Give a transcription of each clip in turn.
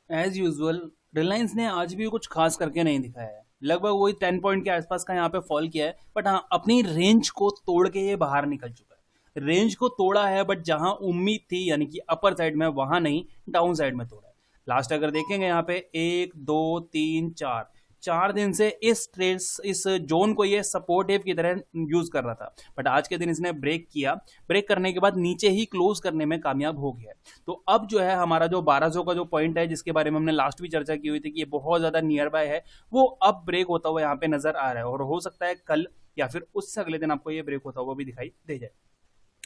As usual Reliance ने आज भी कुछ खास करके नहीं दिखाया है। लगभग वही 10 पॉइंट के आसपास का यहाँ पे फॉल किया है, बट हाँ अपनी रेंज को तोड़ के ये बाहर निकल चुका है। रेंज को तोड़ा है, बट जहां उम्मीद थी यानी कि अपर साइड में, वहां नहीं, डाउन साइड में तोड़ा है। लास्ट अगर देखेंगे यहाँ पे 1 2 3 4 4 दिन से इस जोन को ये सपोर्टिव की तरह यूज कर रहा था, बट आज के दिन इसने ब्रेक किया। ब्रेक करने के बाद नीचे ही क्लोज करने में कामयाब हो गया है। तो अब जो है हमारा जो 1200 का जो पॉइंट है, जिसके बारे में हमने लास्ट भी चर्चा की हुई थी कि ये बहुत ज्यादा नियर बाय है, वो अब ब्रेक होता हुआ यहाँ पे नजर आ रहा है, और हो सकता है कल या फिर उससे अगले दिन आपको ये ब्रेक होता हुआ भी दिखाई दे जाए।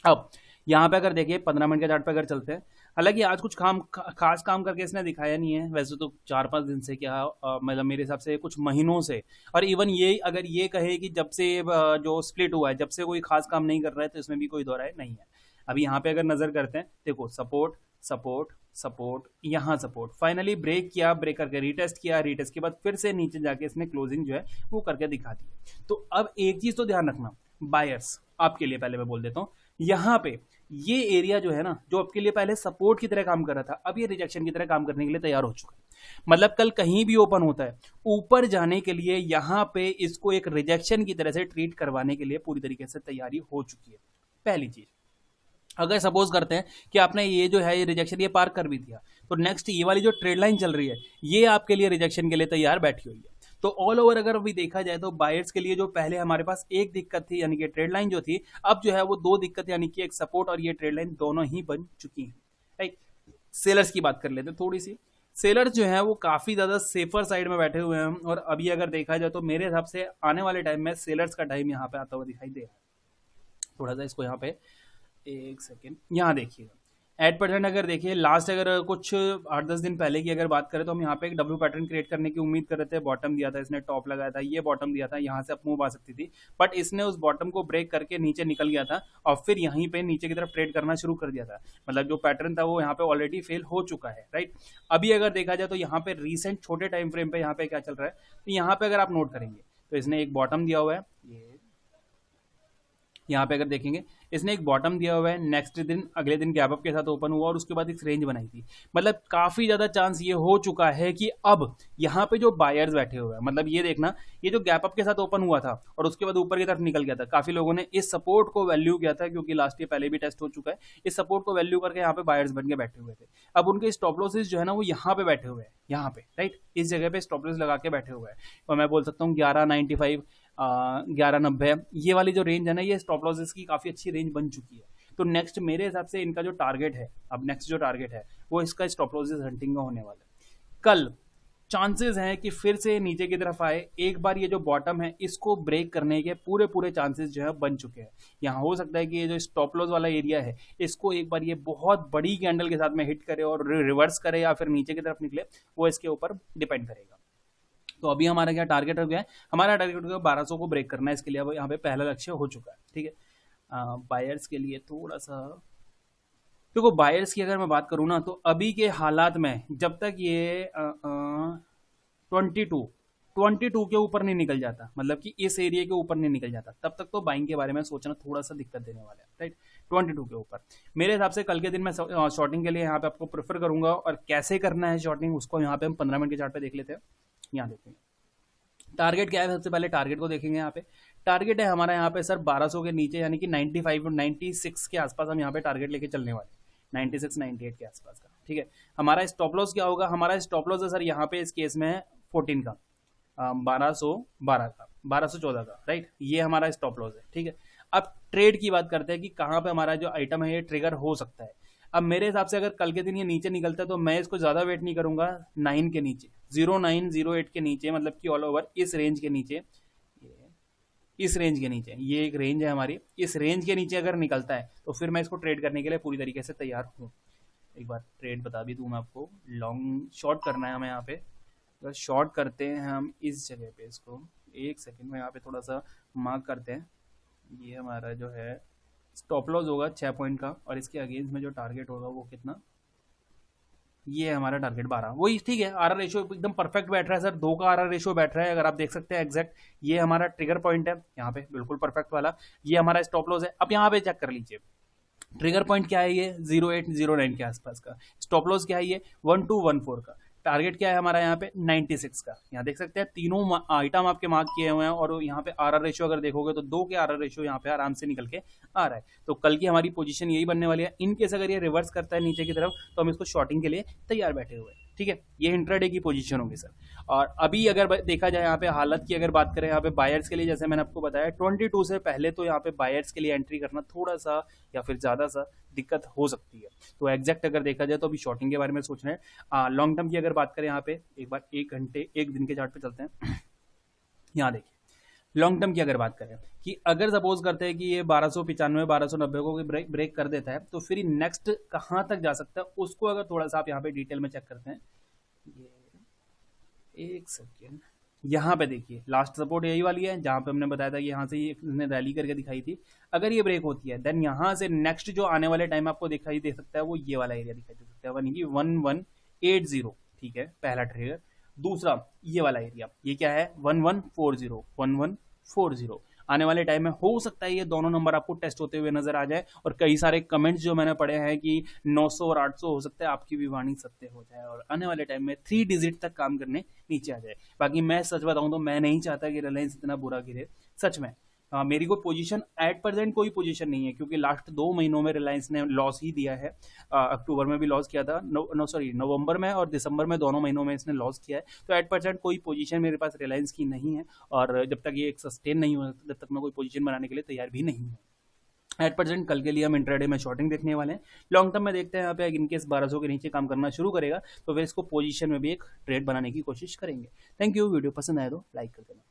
अब यहाँ पे अगर देखिए 15 मिनट के चार्ट पे अगर चलते हैं, हालांकि आज कुछ खास काम करके इसने दिखाया नहीं है, वैसे तो 4 5 दिन से क्या मतलब मेरे हिसाब से कुछ महीनों से, और इवन ये अगर ये कहे कि जब से जो स्प्लिट हुआ है, जब से कोई खास काम नहीं कर रहा है, तो इसमें भी कोई दो राय नहीं है। अभी यहाँ पे अगर नजर करते हैं, देखो सपोर्ट सपोर्ट सपोर्ट, यहाँ सपोर्ट, फाइनली ब्रेक किया, ब्रेक करके रीटेस्ट किया, रीटेस्ट के बाद फिर से नीचे जाके इसने क्लोजिंग जो है वो करके दिखा दी। तो अब एक चीज तो ध्यान रखना, बायर्स आपके लिए पहले मैं बोल देता हूँ, यहाँ पे ये एरिया जो है ना, जो आपके लिए पहले सपोर्ट की तरह काम कर रहा था, अब ये रिजेक्शन की तरह काम करने के लिए तैयार हो चुका है। मतलब कल कहीं भी ओपन होता है, ऊपर जाने के लिए यहाँ पे इसको एक रिजेक्शन की तरह से ट्रीट करवाने के लिए पूरी तरीके से तैयारी हो चुकी है। पहली चीज, अगर सपोज करते हैं कि आपने ये जो है ये रिजेक्शन ये पार कर भी दिया, तो नेक्स्ट ये वाली जो ट्रेड लाइन चल रही है, ये आपके लिए रिजेक्शन के लिए तैयार बैठी हुई है। तो ऑल ओवर अगर अभी देखा जाए, तो बायर्स के लिए जो पहले हमारे पास एक दिक्कत थी यानी कि ट्रेड लाइन जो थी, अब जो है वो दो दिक्कत यानी कि एक सपोर्ट और ये ट्रेड लाइन दोनों ही बन चुकी हैं। राइट, सेलर्स की बात कर लेते हैं थोड़ी सी। सेलर्स जो है वो काफी ज्यादा सेफर साइड में बैठे हुए हैं, और अभी अगर देखा जाए तो मेरे हिसाब से आने वाले टाइम में सेलर्स का टाइम यहाँ पे आता हुआ दिखाई दे रहा है। थोड़ा सा इसको यहाँ पे एक सेकेंड यहाँ देखिएगा, एट परसेंट अगर देखिए लास्ट अगर कुछ 8 10 दिन पहले की अगर बात करें, तो हम यहाँ पे एक डब्ल्यू पैटर्न क्रिएट करने की उम्मीद कर रहे थे। बॉटम दिया था इसने, टॉप लगाया था, ये बॉटम दिया था, यहाँ से अप मूव आ सकती थी, बट इसने उस बॉटम को ब्रेक करके नीचे निकल गया था, और फिर यहीं पे नीचे की तरफ ट्रेड करना शुरू कर दिया था। मतलब जो पैटर्न था वो यहाँ पे ऑलरेडी फेल हो चुका है। राइट, अभी अगर देखा जाए तो यहाँ पे रिसेंट छोटे टाइम फ्रेम पे यहाँ पे क्या चल रहा है, तो यहाँ पे अगर आप नोट करेंगे, तो इसने एक बॉटम दिया हुआ है, ये यहाँ पे अगर देखेंगे इसने एक बॉटम दिया हुआ है, नेक्स्ट दिन अगले दिन गैप अप के साथ ओपन हुआ, और उसके बाद एक रेंज बनाई थी। मतलब काफी ज्यादा चांस ये हो चुका है कि अब यहाँ पे जो बायर्स बैठे हुए हैं, मतलब ये देखना, ये जो गैप अप के साथ ओपन हुआ था और उसके बाद ऊपर की तरफ निकल गया था, काफी लोगों ने इस सपोर्ट को वैल्यू किया था, क्योंकि लास्ट ईयर पहले भी टेस्ट हो चुका है। इस सपोर्ट को वैल्यू करके यहाँ पे बायर्स बन के बैठे हुए थे। अब उनके स्टॉप लॉसेस जो है ना वो यहाँ पे बैठे हुए हैं, यहाँ पे राइट, इस जगह पे स्टॉप लॉस लगा के बैठे हुए हैं, और मैं बोल सकता हूँ 1195 1190, ये वाली जो रेंज है ना, ये स्टॉप लॉसेस की काफी अच्छी रेंज बन चुकी है। तो नेक्स्ट मेरे हिसाब से इनका जो टारगेट है, अब नेक्स्ट जो टारगेट है वो इसका स्टॉप लॉसेस हंटिंग का होने वाला है। कल चांसेस हैं कि फिर से नीचे की तरफ आए, एक बार ये जो बॉटम है इसको ब्रेक करने के पूरे पूरे चांसेस जो है बन चुके हैं। यहाँ हो सकता है कि ये जो स्टॉप लॉस वाला एरिया है, इसको एक बार ये बहुत बड़ी कैंडल के साथ में हिट करे और रिवर्स करे, या फिर नीचे की तरफ निकले, वो इसके ऊपर डिपेंड करेगा। तो अभी हमारा क्या टारगेट हो गया है, हमारा टारगेट हो गया 1200 को ब्रेक करना है। इसके लिए अब यहाँ पे पहला लक्ष्य हो चुका है। ठीक है, बायर्स के लिए थोड़ा सा देखो, बायर्स की अगर मैं बात करूँ ना, तो अभी के हालात में जब तक ये 22 के ऊपर नहीं निकल जाता, मतलब कि इस एरिया के ऊपर नहीं निकल जाता, तब तक तो बाइंग के बारे में सोचना थोड़ा सा दिक्कत देने वाला है। राइट, 22 के ऊपर मेरे हिसाब से कल के दिन मैं शॉर्टिंग के लिए यहाँ पे आपको प्रेफर करूंगा, और कैसे करना है शॉर्टिंग उसको यहाँ पे हम 15 मिनट के चार्ट पे देख लेते हैं। यहाँ देखेंगे टारगेट क्या है, सबसे पहले टारगेट को देखेंगे। यहाँ पे टारगेट है हमारा यहाँ पे सर 1200 के नीचे, यानी कि 95 और 96 के आसपास हम यहाँ पे टारगेट लेके चलने वाले, 96 98 के आसपास का। ठीक है, हमारा स्टॉप लॉस क्या होगा, हमारा स्टॉप लॉस है सर यहाँ पे इस केस में 14 का, 1212 का, 1214 का। राइट, ये हमारा स्टॉप लॉस है। ठीक है, अब ट्रेड की बात करते हैं कि कहाँ पे हमारा जो आइटम है ये ट्रिगर हो सकता है। अब मेरे हिसाब से अगर कल के दिन ये नीचे निकलता है, तो मैं इसको ज्यादा वेट नहीं करूंगा 9 के नीचे, 0908 के नीचे, मतलब कि ऑल ओवर इस रेंज के नीचे, इस रेंज के नीचे, ये एक रेंज है हमारी, इस रेंज के नीचे अगर निकलता है तो फिर मैं इसको ट्रेड करने के लिए पूरी तरीके से तैयार हूँ। एक बार ट्रेड बता भी दूं मैं आपको, लॉन्ग शॉर्ट करना है हमें यहाँ पे। अगर शॉर्ट करते हैं हम इस जगह पे, इसको एक सेकंड में यहाँ पे थोड़ा सा मार्क करते हैं। ये हमारा जो है स्टॉप लॉस होगा 6 पॉइंट का, और इसके अगेंस्ट में जो टारगेट होगा वो कितना, ये है हमारा टारगेट 12, वही ठीक है। आर आर रेशियो एकदम परफेक्ट बैठ रहा है सर, 2 का आर आर रेशियो बैठ रहा है, अगर आप देख सकते हैं एग्जैक्ट। ये हमारा ट्रिगर पॉइंट है यहाँ पे, बिल्कुल परफेक्ट वाला। ये हमारा स्टॉप लॉस है। अब यहाँ पे चेक कर लीजिए, ट्रिगर पॉइंट क्या है, ये 0809 के आसपास का। स्टॉप लॉस क्या है, ये 1214 का। टारगेट क्या है हमारा यहाँ पे 96 का। यहाँ देख सकते हैं तीनों आइटम आपके मार्क किए हुए हैं और यहाँ पे आरआर रेशियो अगर देखोगे तो 2 के आरआर रेशियो यहाँ पे आराम से निकल के आ रहा है। तो कल की हमारी पोजीशन यही बनने वाली है। इन केस अगर ये रिवर्स करता है नीचे की तरफ तो हम इसको शॉर्टिंग के लिए तैयार बैठे हुए हैं। ठीक है, ये इंट्राडे की पोजीशन होगी सर। और अभी अगर देखा जाए यहाँ पे हालत की अगर बात करें यहाँ पे बायर्स के लिए, जैसे मैंने आपको बताया 22 से पहले तो यहाँ पे बायर्स के लिए एंट्री करना थोड़ा सा या फिर ज्यादा सा दिक्कत हो सकती है। तो एग्जैक्ट अगर देखा जाए तो अभी शॉर्टिंग के बारे में सोच रहे हैं। लॉन्ग टर्म की अगर बात करें यहाँ पे एक बार 1 घंटे 1 दिन के चार्ट पे चलते हैं। यहाँ देखिए लॉन्ग टर्म की अगर बात करें कि अगर सपोज करते हैं कि ये 1295 1290 को ब्रेक कर देता है तो फिर नेक्स्ट कहां तक जा सकता है उसको अगर थोड़ा सा आप यहाँ पे डिटेल में चेक करते हैं। ये एक सेकेंड, यहाँ पे देखिए लास्ट सपोर्ट यही वाली है जहां पे हमने बताया था कि यहाँ से ये रैली करके दिखाई थी। अगर ये ब्रेक होती है देन यहाँ से नेक्स्ट जो आने वाले टाइम आपको दिखाई दे सकता है वो ये वाला एरिया दिखाई दे सकता है 1180। ठीक है, पहला ट्रिगर। दूसरा ये वाला एरिया, ये क्या है 1140 आने वाले टाइम में हो सकता है ये दोनों नंबर आपको टेस्ट होते हुए नजर आ जाए। और कई सारे कमेंट्स जो मैंने पढ़े हैं कि 900 और 800 हो सकता है आपकी भी वाणी सत्य हो जाए और आने वाले टाइम में 3 डिजिट तक काम करने नीचे आ जाए। बाकी मैं सच बताऊं तो मैं नहीं चाहता कि रिलायंस इतना बुरा गिरे सच में। मेरी कोई पोजीशन एट प्रेजेंट कोई पोजीशन नहीं है क्योंकि लास्ट 2 महीनों में रिलायंस ने लॉस ही दिया है। अक्टूबर में भी लॉस किया था, नवंबर में और दिसंबर में दोनों महीनों में इसने लॉस किया है। तो एट प्रेजेंट कोई पोजीशन मेरे पास रिलायंस की नहीं है और जब तक ये एक सस्टेन नहीं हो जब तक मैं कोई पोजीशन बनाने के लिए तैयार भी नहीं हूँ। एट प्रेजेंट कल के लिए हम इंट्राडे में शॉर्टिंग देखने वाले हैं। लॉन्ग टर्म में देखते हैं यहाँ पे इनकेस 1200 के नीचे काम करना शुरू करेगा तो फिर इसको पोजीशन में भी एक ट्रेड बनाने की कोशिश करेंगे। थैंक यू, वीडियो पसंद आए तो लाइक कर देना।